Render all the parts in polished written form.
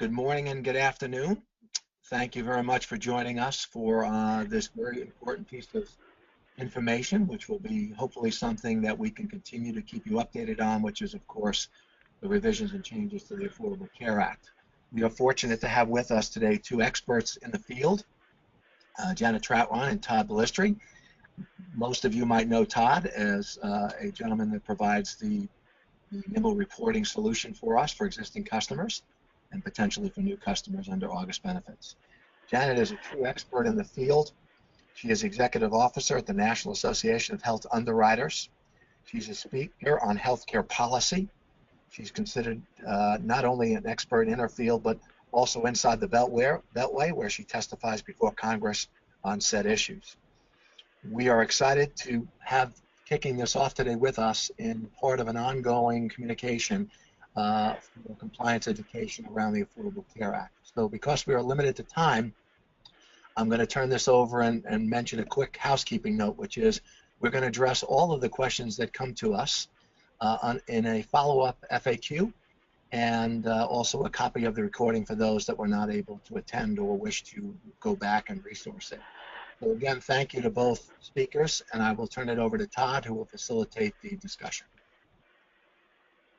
Good morning and good afternoon. Thank you very much for joining us for this very important piece of information, which will be hopefully something that we can continue to keep you updated on, which is, of course, the revisions and changes to the Affordable Care Act. We are fortunate to have with us today two experts in the field, Janet Trautwein and Todd Bellistri. Most of you might know Todd as a gentleman that provides the nimble reporting solution for us for existing customers and potentially for new customers under August benefits. Janet is a true expert in the field. She is Executive Officer at the National Association of Health Underwriters. She's a speaker on healthcare policy. She's considered not only an expert in her field, but also inside the Beltway, where she testifies before Congress on said issues. We are excited to have kicking this off today with us in part of an ongoing communication for compliance education around the Affordable Care Act. So because we are limited to time, I'm going to turn this over and mention a quick housekeeping note, which is we're going to address all of the questions that come to us in a follow-up FAQ, and also a copy of the recording for those that were not able to attend or wish to go back and resource it. So again, thank you to both speakers, and I will turn it over to Todd, who will facilitate the discussion.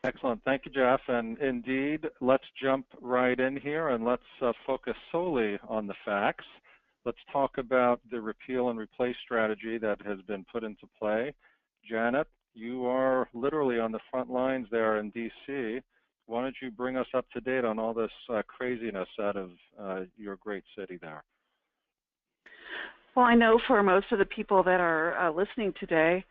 Excellent. Thank you, Jeff. And indeed, let's jump right in here and let's focus solely on the facts. Let's talk about the repeal and replace strategy that has been put into play. Janet, you are literally on the front lines there in D.C. Why don't you bring us up to date on all this craziness out of your great city there? Well, I know for most of the people that are listening today,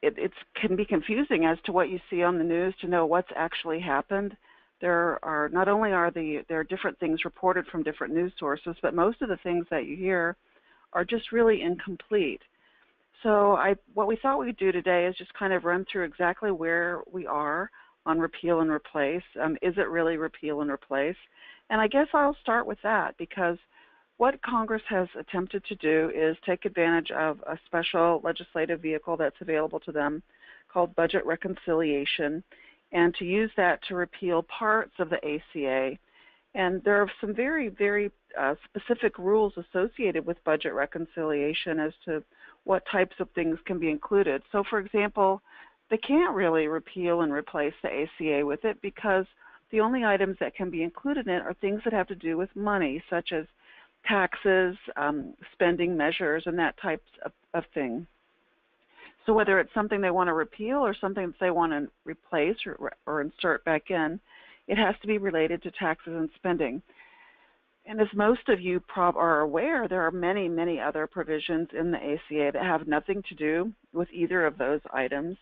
it can be confusing as to what you see on the news to know what's actually happened. There are not only there are different things reported from different news sources, but most of the things that you hear are just really incomplete. So what we thought we'd do today is just kind of run through exactly where we are on repeal and replace. Is it really repeal and replace? And I guess I'll start with that, because what Congress has attempted to do is take advantage of a special legislative vehicle that's available to them called budget reconciliation, and to use that to repeal parts of the ACA. And there are some very, very specific rules associated with budget reconciliation as to what types of things can be included. So, for example, they can't really repeal and replace the ACA with it, because the only items that can be included in it are things that have to do with money, such as taxes, spending measures, and that types of thing. So whether it's something they want to repeal or something that they want to replace or insert back in, it has to be related to taxes and spending. And as most of you are aware, there are many, many other provisions in the ACA that have nothing to do with either of those items.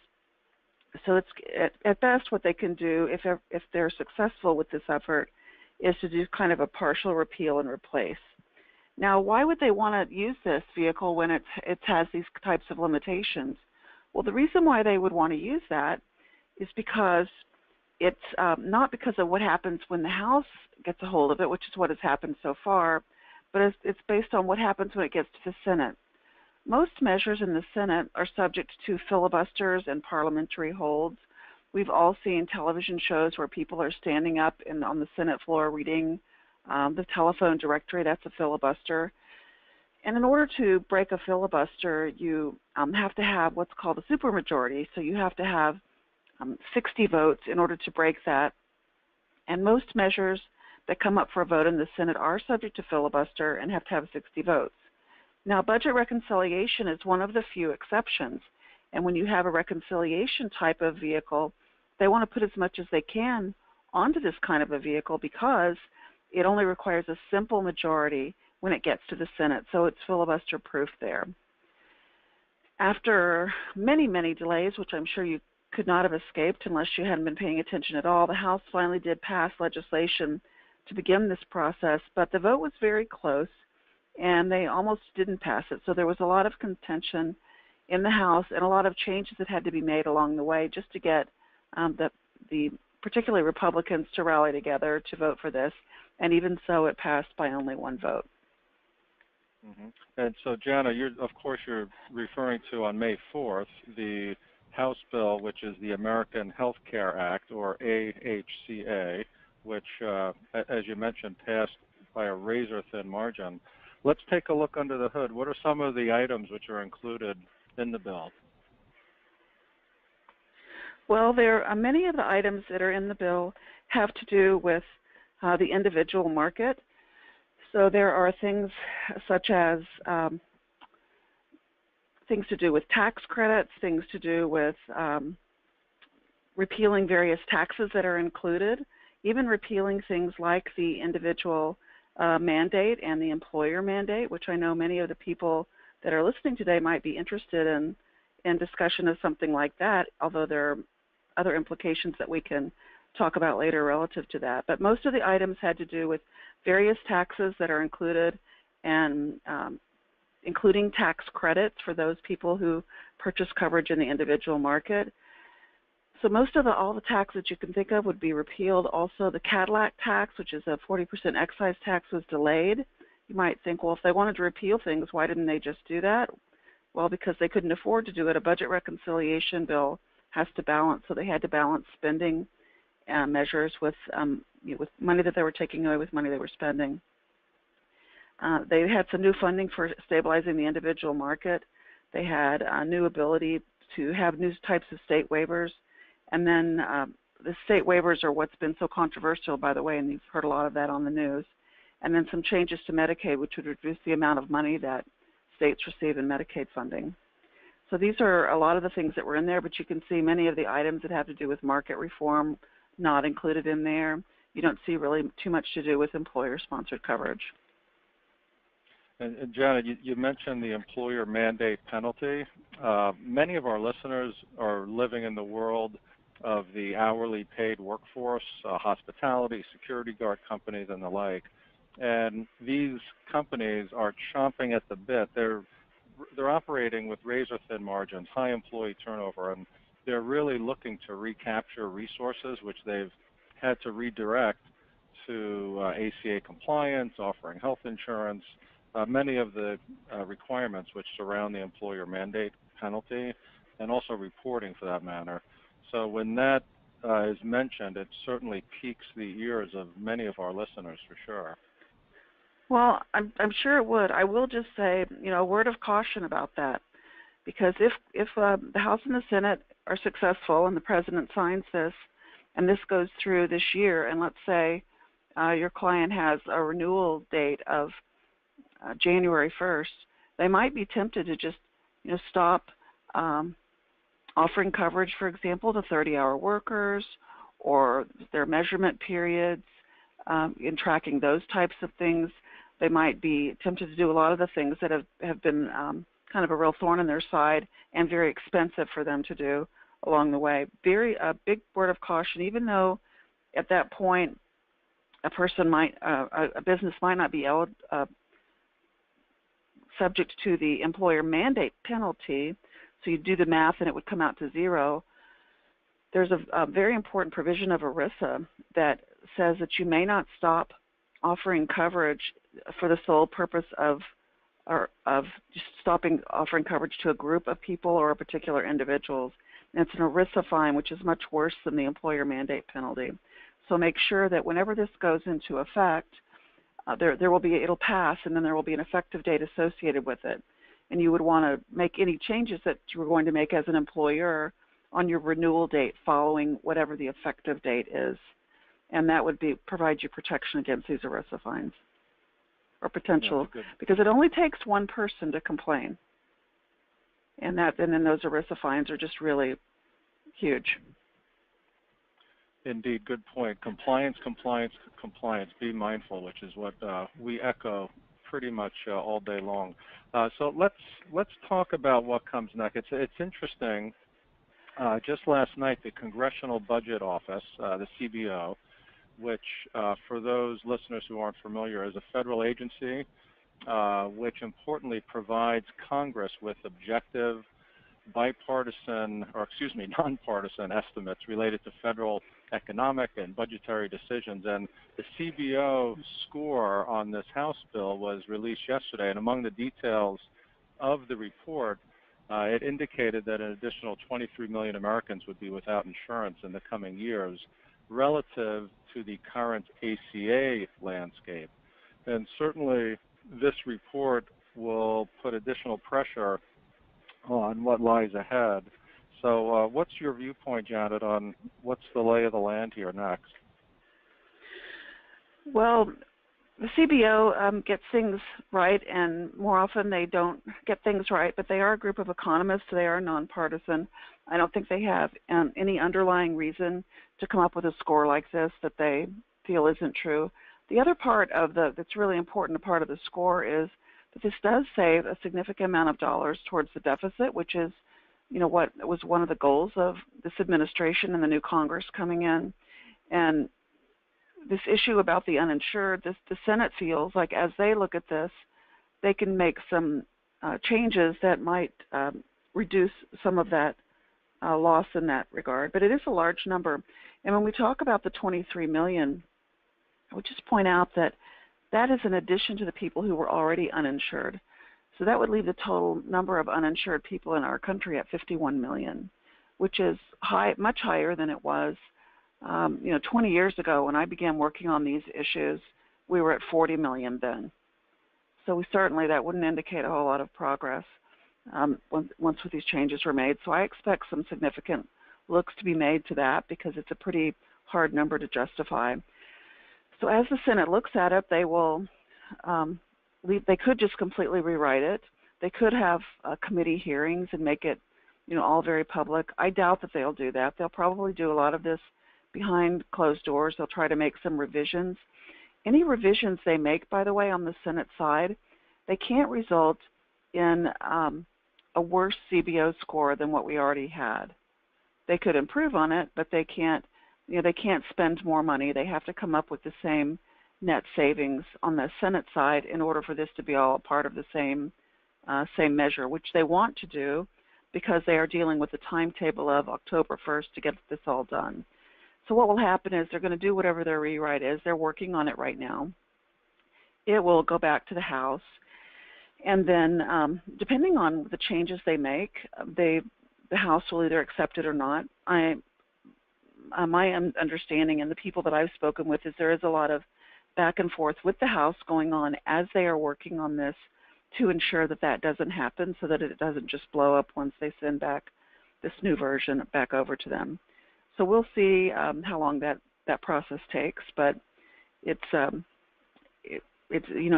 So it's at best what they can do, if they're successful with this effort, is to do kind of a partial repeal and replace. Now, why would they want to use this vehicle when it has these types of limitations? Well, the reason why they would want to use that is because it's not because of what happens when the House gets a hold of it, which is what has happened so far, but it's based on what happens when it gets to the Senate. Most measures in the Senate are subject to filibusters and parliamentary holds. We've all seen television shows where people are standing up on the Senate floor reading the telephone directory. That's a filibuster. And in order to break a filibuster, you have to have what's called a supermajority. So you have to have 60 votes in order to break that. And most measures that come up for a vote in the Senate are subject to filibuster and have to have 60 votes. Now, budget reconciliation is one of the few exceptions. And when you have a reconciliation type of vehicle, they want to put as much as they can onto this kind of a vehicle, because it only requires a simple majority when it gets to the Senate, so it's filibuster proof there. After many, many delays, which I'm sure you could not have escaped unless you hadn't been paying attention at all, the House finally did pass legislation to begin this process, but the vote was very close, and they almost didn't pass it. So there was a lot of contention in the House and a lot of changes that had to be made along the way just to get the particularly Republicans to rally together to vote for this, and even so, it passed by only one vote. Mm-hmm. And so, Jana, of course you're referring to on May 4th the House bill, which is the American Health Care Act, or AHCA, which, as you mentioned, passed by a razor-thin margin. Let's take a look under the hood. What are some of the items which are included in the bill? Well, there are many of the items that are in the bill have to do with the individual market. So there are things such as things to do with tax credits, things to do with repealing various taxes that are included, even repealing things like the individual mandate and the employer mandate, which I know many of the people that are listening today might be interested in discussion of something like that, although there are other implications that we can talk about later relative to that. But most of the items had to do with various taxes that are included, and including tax credits for those people who purchase coverage in the individual market. So most of all the taxes you can think of would be repealed. Also, the Cadillac tax, which is a 40% excise tax, was delayed. You might think, well, if they wanted to repeal things, why didn't they just do that? Well, because they couldn't afford to do it. A budget reconciliation bill has to balance, so they had to balance spending measures with money that they were taking away with money they were spending. They had some new funding for stabilizing the individual market. They had a new ability to have new types of state waivers. And then the state waivers are what's been so controversial, by the way, and you've heard a lot of that on the news. And then some changes to Medicaid, which would reduce the amount of money that states receive in Medicaid funding. So these are a lot of the things that were in there, but you can see many of the items that have to do with market reform not included in there. You don't see really too much to do with employer-sponsored coverage. And Janet, you mentioned the employer mandate penalty. Many of our listeners are living in the world of the hourly paid workforce, hospitality, security guard companies, and the like. And these companies are chomping at the bit. They're operating with razor-thin margins, high employee turnover, and they're really looking to recapture resources which they've had to redirect to ACA compliance, offering health insurance, many of the requirements which surround the employer mandate penalty, and also reporting for that matter. So when that is mentioned, it certainly piques the ears of many of our listeners for sure. Well, I'm sure it would. I will just say, a word of caution about that, because if the House and the Senate are successful and the President signs this, and this goes through this year, and let's say your client has a renewal date of January 1st, they might be tempted to just, stop offering coverage, for example, to 30-hour workers or their measurement periods, in tracking those types of things. They might be tempted to do a lot of the things that have been kind of a real thorn in their side and very expensive for them to do along the way. A big word of caution, even though at that point a business might not be subject to the employer mandate penalty, so you do the math and it would come out to zero. There's a very important provision of ERISA that says that you may not stop offering coverage for the sole purpose of just stopping offering coverage to a group of people or a particular individuals. And it's an ERISA fine, which is much worse than the employer mandate penalty. So make sure that whenever this goes into effect, it'll pass, and then there will be an effective date associated with it. And you would want to make any changes that you were going to make as an employer on your renewal date following whatever the effective date is. And that would provide you protection against these ERISA fines or potential, because it only takes one person to complain. And then those ERISA fines are just really huge. Indeed, good point. Compliance, compliance, compliance. Be mindful, which is what we echo pretty much all day long. So let's talk about what comes next. It's interesting. Just last night, the Congressional Budget Office, the CBO, which for those listeners who aren't familiar, is a federal agency which importantly provides Congress with objective, nonpartisan estimates related to federal economic and budgetary decisions. And the CBO score on this House bill was released yesterday, and among the details of the report, it indicated that an additional 23 million Americans would be without insurance in the coming years, relative to the current ACA landscape. And certainly this report will put additional pressure on what lies ahead. So what's your viewpoint, Janet, on what's the lay of the land here next? Well, the CBO gets things right, and more often they don't get things right, but they are a group of economists. They are nonpartisan. I don't think they have any underlying reason to come up with a score like this that they feel isn't true. The other part of that's really important part of the score is that this does save a significant amount of dollars towards the deficit, which is, what was one of the goals of this administration and the new Congress coming in. And this issue about the uninsured, the Senate feels like as they look at this, they can make some changes that might reduce some of that loss in that regard. But it is a large number. And when we talk about the 23 million, I would just point out that that is in addition to the people who were already uninsured. So that would leave the total number of uninsured people in our country at 51 million, which is much higher than it was 20 years ago. When I began working on these issues, we were at 40 million then. So that wouldn't indicate a whole lot of progress once these changes were made. So I expect some significant looks to be made to that because it's a pretty hard number to justify. So as the Senate looks at it, they will they could just completely rewrite it. They could have committee hearings and make it, all very public. I doubt that they'll do that. They'll probably do a lot of this behind closed doors. They'll try to make some revisions. Any revisions they make, by the way, on the Senate side, they can't result in a worse CBO score than what we already had. They could improve on it, but they can't. They can't spend more money. They have to come up with the same net savings on the Senate side in order for this to be all part of the same measure, which they want to do because they are dealing with the timetable of October 1st to get this all done. So what will happen is they're going to do whatever their rewrite is. They're working on it right now. It will go back to the House. And then depending on the changes they make, the House will either accept it or not. My understanding and the people that I've spoken with is there is a lot of back and forth with the House going on as they are working on this to ensure that that doesn't happen so that it doesn't just blow up once they send back this new version back over to them. So we'll see how long that process takes, but it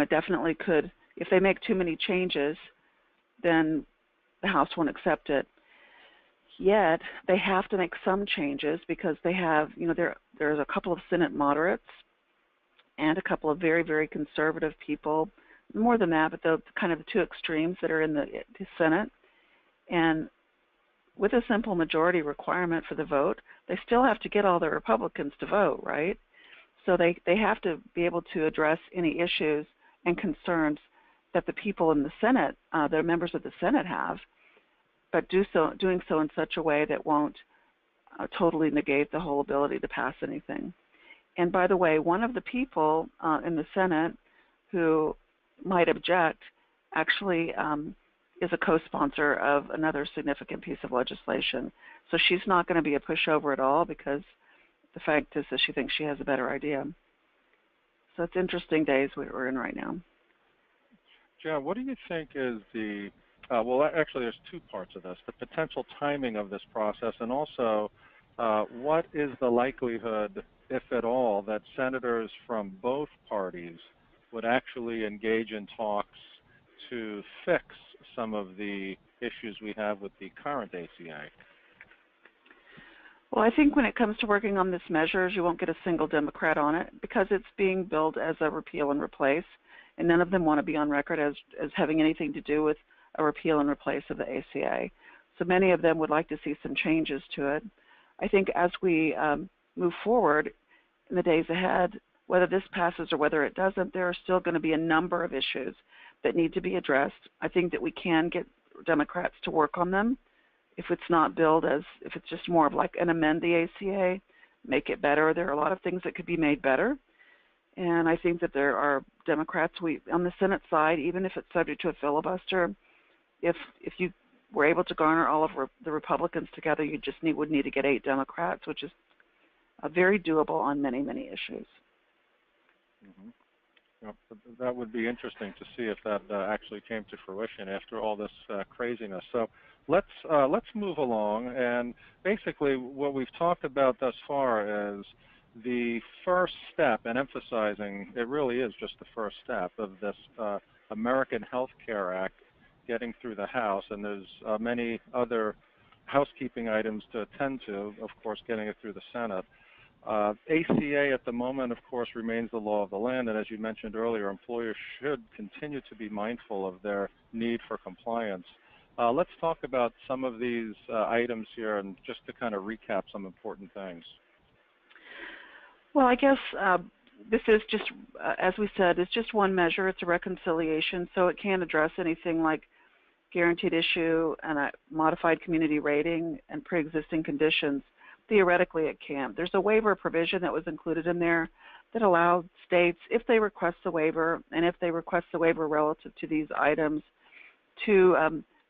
definitely could. If they make too many changes, then the House won't accept it. Yet they have to make some changes because they have, there's a couple of Senate moderates and a couple of very, very conservative people. More than that, but the kind of the two extremes that are in the Senate. And with a simple majority requirement for the vote, they still have to get all the Republicans to vote, right? So they have to be able to address any issues and concerns that the people in the Senate, the members of the Senate have, but doing so in such a way that won't totally negate the whole ability to pass anything. And by the way, one of the people in the Senate who might object actually is a co-sponsor of another significant piece of legislation. So she's not going to be a pushover at all because the fact is that she thinks she has a better idea. So it's interesting days we're in right now. Jan, what do you think is the, well, actually there's two parts of this, the potential timing of this process, and also what is the likelihood, if at all, that senators from both parties would actually engage in talks to fix some of the issues we have with the current ACA? Well, I think when it comes to working on this measures, you won't get a single Democrat on it because it's being billed as a repeal and replace, and none of them want to be on record as having anything to do with a repeal and replace of the ACA. So many of them would like to see some changes to it. I think as we move forward in the days ahead, whether this passes or whether it doesn't, there are still going to be a number of issues that need to be addressed. I think that we can get Democrats to work on them. If it's not billed as, if it's just more of like an amend the ACA, make it better. There are a lot of things that could be made better. And I think that there are Democrats, on the Senate side, even if it's subject to a filibuster, if you were able to garner all of the Republicans together, you just would need to get 8 Democrats, which is very doable on many, many issues. Mm-hmm. Yep, that would be interesting to see if that actually came to fruition after all this craziness. So let's move along, and basically what we've talked about thus far is the first step, and emphasizing it really is just the first step of this American Health Care Act getting through the House, and there's many other housekeeping items to attend to, of course, getting it through the Senate. ACA at the moment, of course, remains the law of the land, and as you mentioned earlier, employers should continue to be mindful of their need for compliance. Let's talk about some of these items here, and just to kind of recap some important things. Well, I guess this is just, as we said, it's just one measure. It's a reconciliation, so it can't address anything like guaranteed issue and a modified community rating and pre-existing conditions. Theoretically, it can. There's a waiver provision that was included in there that allowed states, if they request the waiver, and if they request the waiver relative to these items, to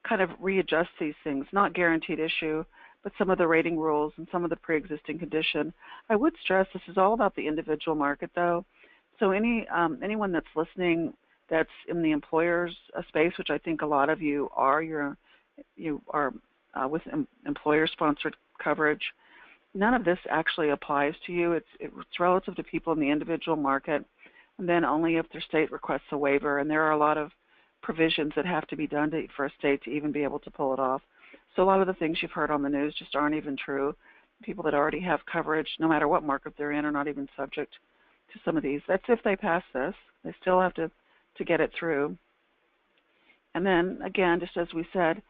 kind of readjust these things, not guaranteed issue, but some of the rating rules and some of the pre-existing condition. I would stress this is all about the individual market, though. So anyone that's listening that's in the employer's space, which I think a lot of you are, you are with employer-sponsored coverage, none of this actually applies to you. It's relative to people in the individual market, and then only if their state requests a waiver. And there are a lot of provisions that have to be done for a state to even be able to pull it off. So a lot of the things you've heard on the news just aren't even true. People that already have coverage, no matter what market they're in, are not even subject to some of these. That's if they pass this. They still have to get it through. And then, again, just as we said,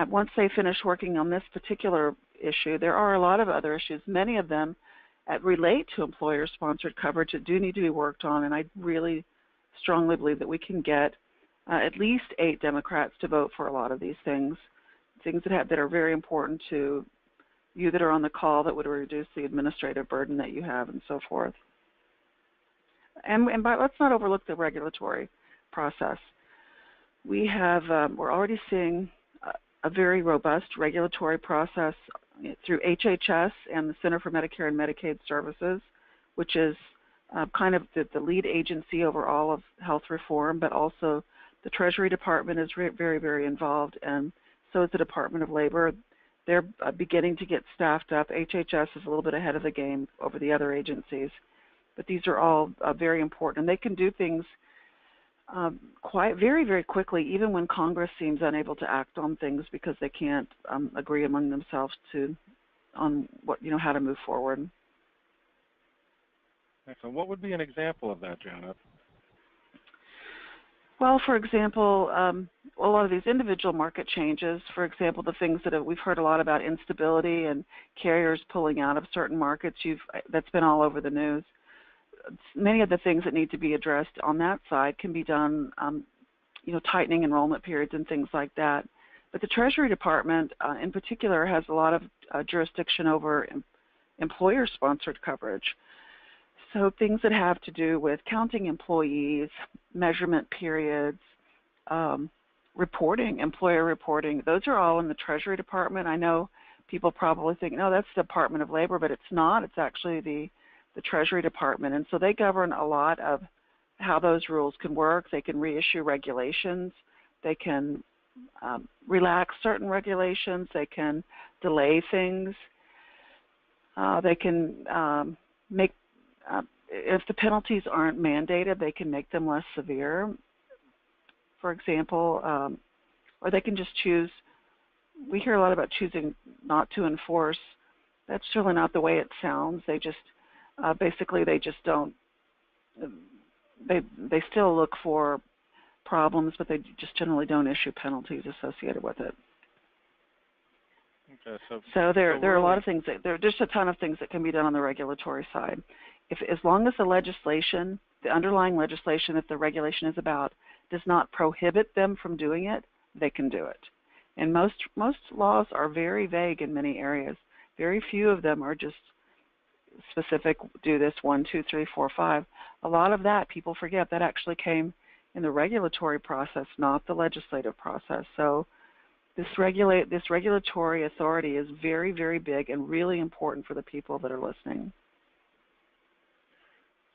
once they finish working on this particular issue, there are a lot of other issues. Many of them relate to employer-sponsored coverage that do need to be worked on, and I really strongly believe that we can get at least 8 Democrats to vote for a lot of these things that are very important to you that are on the call, that would reduce the administrative burden that you have and so forth. But let's not overlook the regulatory process. We're already seeing a very robust regulatory process through HHS and the Center for Medicare and Medicaid Services, which is kind of the lead agency over all of health reform, but also the Treasury Department is very, very involved, and so is the Department of Labor. They're beginning to get staffed up. HHS is a little bit ahead of the game over the other agencies, but these are all very important, and they can do things very, very quickly, even when Congress seems unable to act on things because they can't agree among themselves on how to move forward. Excellent. What would be an example of that, Janet? Well, for example, a lot of these individual market changes, for example, the things that we've heard a lot about, instability and carriers pulling out of certain markets, that's been all over the news. Many of the things that need to be addressed on that side can be done, tightening enrollment periods and things like that. But the Treasury Department, in particular, has a lot of jurisdiction over employer-sponsored coverage. So things that have to do with counting employees, measurement periods, reporting, employer reporting, those are all in the Treasury Department. I know people probably think, no, that's the Department of Labor, but it's not. It's actually the Treasury Department. And so they govern a lot of how those rules can work. They can reissue regulations. They can relax certain regulations. They can delay things. They can make if the penalties aren't mandated, they can make them less severe, for example, or they can just choose. We hear a lot about choosing not to enforce. That's really not the way it sounds. They just basically they just don't. They still look for problems, but they just generally don't issue penalties associated with it. Okay, so there are a lot of things there are just a ton of things that can be done on the regulatory side. As long as the underlying legislation that the regulation is about, does not prohibit them from doing it, they can do it. And most laws are very vague in many areas. Very few of them are just specific, do this 1, 2, 3, 4, 5. A lot of that, people forget, that actually came in the regulatory process, not the legislative process. So this regulatory authority is very, very big and really important for the people that are listening.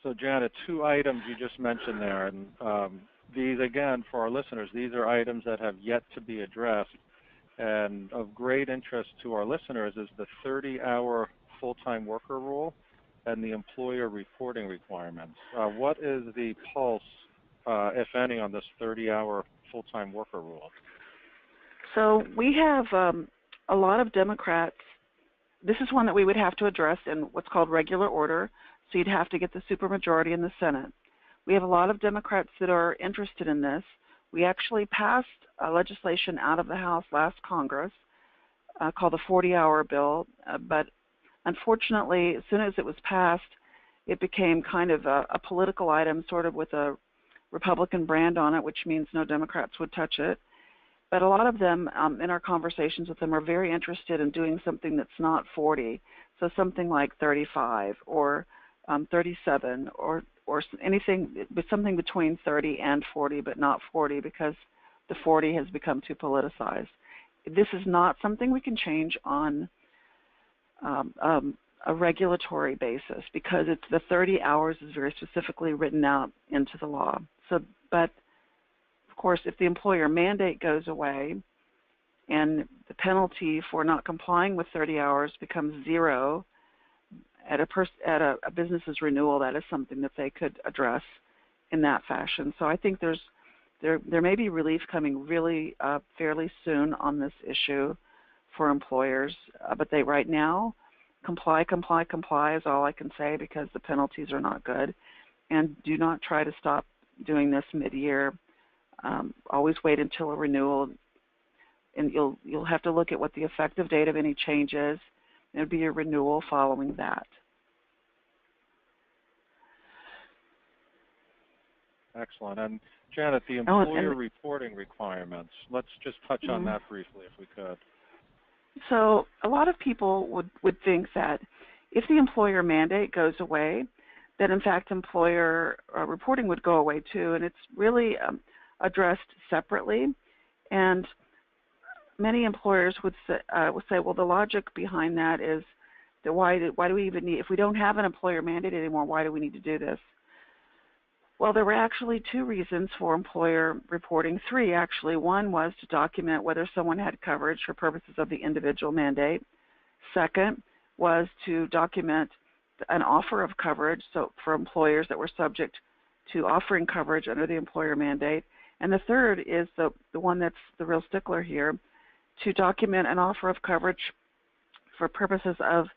So Janet, two items you just mentioned there, and these, again, for our listeners, these are items that have yet to be addressed. And of great interest to our listeners is the 30-hour full-time worker rule and the employer reporting requirements. What is the pulse, if any, on this 30-hour full-time worker rule? So we have a lot of Democrats. This is one that we would have to address in what's called regular order, so you'd have to get the supermajority in the Senate. We have a lot of Democrats that are interested in this. We actually passed legislation out of the House last Congress called the 40-hour bill, but unfortunately, as soon as it was passed, it became kind of a political item, sort of with a Republican brand on it, which means no Democrats would touch it. But a lot of them, in our conversations with them, are very interested in doing something that's not 40, so something like 35 or 37 or anything, something between 30 and 40, but not 40 because the 40 has become too politicized. This is not something we can change on a regulatory basis because it's the 30 hours is very specifically written out into the law. So, but of course, if the employer mandate goes away and the penalty for not complying with 30 hours becomes zero at a business's renewal, that is something that they could address in that fashion. So I think there may be relief coming really fairly soon on this issue for employers, but they right now comply is all I can say because the penalties are not good. And do not try to stop doing this mid-year. Always wait until a renewal, and you'll have to look at what the effective date of any change is. It would be a renewal following that. Excellent. And Janet, the employer reporting requirements, let's just touch on that briefly if we could. So a lot of people would think that if the employer mandate goes away, that in fact employer reporting would go away too, and it's really addressed separately. And many employers would say, well, the logic behind that is that why do we even need, if we don't have an employer mandate anymore, why do we need to do this? Well, there were actually two reasons for employer reporting, three actually. One was to document whether someone had coverage for purposes of the individual mandate. Second was to document an offer of coverage, so for employers that were subject to offering coverage under the employer mandate. And the third is the one that's the real stickler here, to document an offer of coverage for purposes of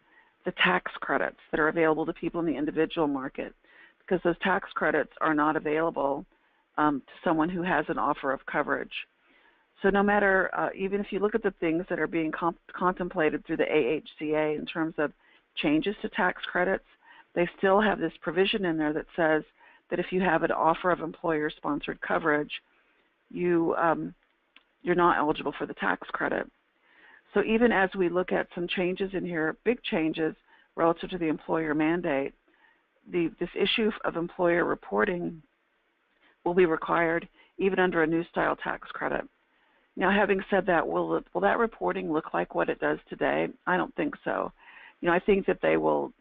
the tax credits that are available to people in the individual market, because those tax credits are not available to someone who has an offer of coverage. So no matter, even if you look at the things that are being contemplated through the AHCA in terms of changes to tax credits, they still have this provision in there that says that if you have an offer of employer-sponsored coverage, you're not eligible for the tax credit. So even as we look at some changes in here, big changes relative to the employer mandate, this issue of employer reporting will be required even under a new style tax credit. Now, having said that, will that reporting look like what it does today? I don't think so. I think that they will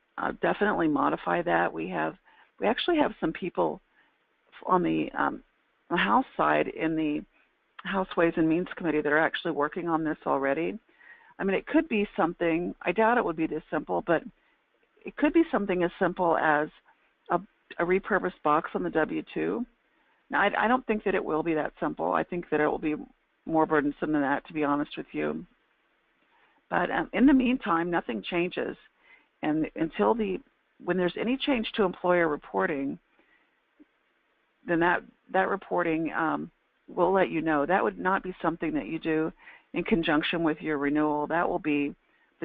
definitely modify that. We actually have some people on the House side in the House Ways and Means Committee that are actually working on this already. I mean, it could be something, I doubt it would be this simple, but it could be something as simple as a repurposed box on the W-2. Now, I don't think that it will be that simple. I think that it will be more burdensome than that, to be honest with you. But in the meantime, nothing changes. And when there's any change to employer reporting, then that reporting will let you know. That would not be something that you do in conjunction with your renewal. The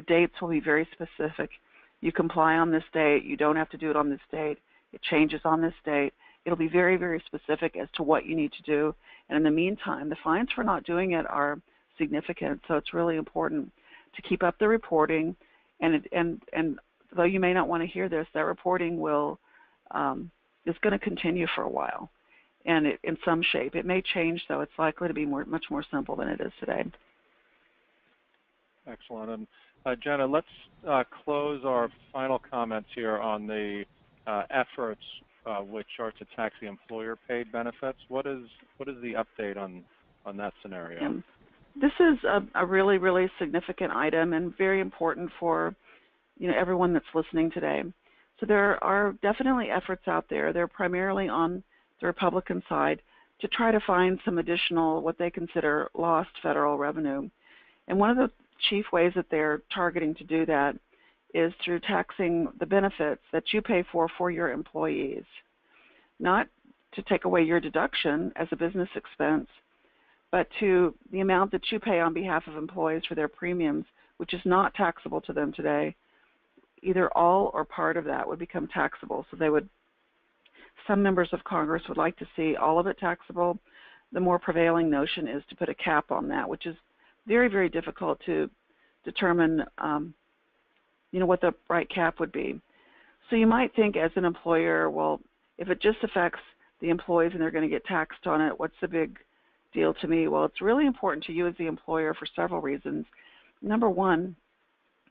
dates will be very specific. You comply on this date. You don't have to do it on this date. It changes on this date. It'll be very, very specific as to what you need to do. And in the meantime, the fines for not doing it are significant. So it's really important to keep up the reporting. And though you may not want to hear this, that reporting is going to continue for a while, and in some shape. It may change, though. It's likely to be much more simple than it is today. Excellent. And Jenna, let's close our final comments here on the efforts which are to tax the employer-paid benefits. What is the update on that scenario? This is a really, really significant item and very important for everyone that's listening today. So there are definitely efforts out there. They're primarily on the Republican side to try to find some additional what they consider lost federal revenue. And one of the chief ways that they're targeting to do that is through taxing the benefits that you pay for your employees, not to take away your deduction as a business expense, but to the amount that you pay on behalf of employees for their premiums, which is not taxable to them today. Either all or part of that would become taxable. So some members of Congress would like to see all of it taxable. The more prevailing notion is to put a cap on that, which is very, very difficult to determine, what the right cap would be. So you might think as an employer, well, if it just affects the employees and they're going to get taxed on it, what's the big deal to me? Well, it's really important to you as the employer for several reasons. Number one,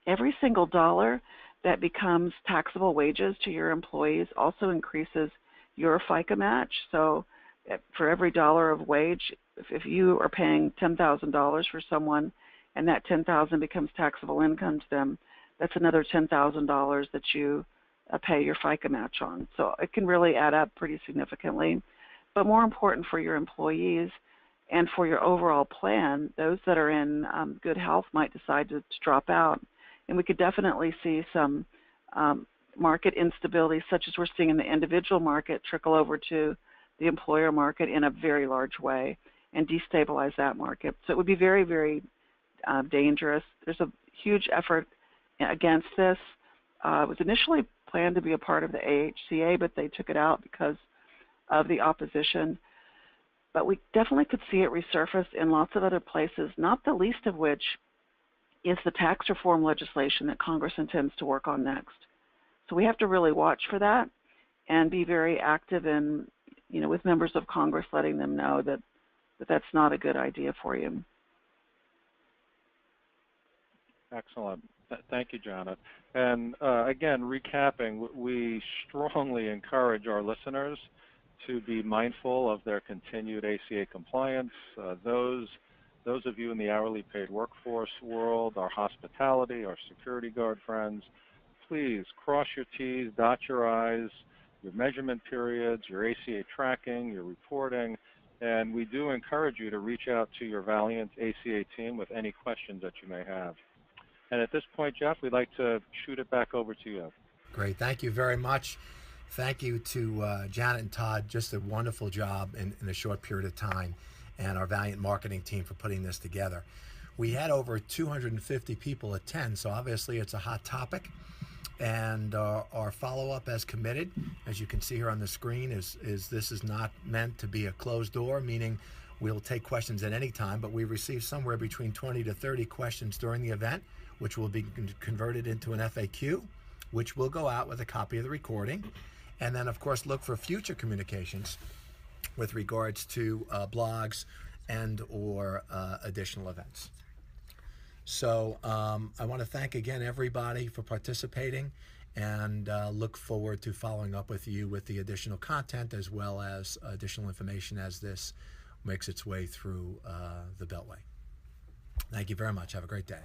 every single dollar that becomes taxable wages to your employees also increases your FICA match. So for every dollar of wage, if you are paying $10,000 for someone and that $10,000 becomes taxable income to them, that's another $10,000 that you pay your FICA match on. So it can really add up pretty significantly. But more important for your employees and for your overall plan, those that are in good health might decide to drop out. And we could definitely see some market instability, such as we're seeing in the individual market, trickle over to the employer market in a very large way and destabilize that market. So it would be very, very dangerous. There's a huge effort against this. It was initially planned to be a part of the AHCA, but they took it out because of the opposition. But we definitely could see it resurface in lots of other places, not the least of which is the tax reform legislation that Congress intends to work on next. So we have to really watch for that and be very active in, with members of Congress, letting them know that that's not a good idea for you. Excellent. Thank you, Janet. And again, recapping, we strongly encourage our listeners to be mindful of their continued ACA compliance. Those of you in the hourly paid workforce world, our hospitality, our security guard friends, please cross your T's, dot your I's, your measurement periods, your ACA tracking, your reporting, and we do encourage you to reach out to your Valiant ACA team with any questions that you may have. And at this point, Jeff, we'd like to shoot it back over to you. Great. Thank you very much. Thank you to Janet and Todd. Just a wonderful job in a short period of time, and our Valiant marketing team for putting this together. We had over 250 people attend, so obviously it's a hot topic. And our follow-up as committed, as you can see here on the screen, is this is not meant to be a closed door, meaning we'll take questions at any time, but we received somewhere between 20 to 30 questions during the event, which will be converted into an FAQ, which will go out with a copy of the recording. And then, of course, look for future communications with regards to blogs and or additional events. So I want to thank again everybody for participating, and look forward to following up with you with the additional content as well as additional information as this makes its way through the Beltway. Thank you very much. Have a great day.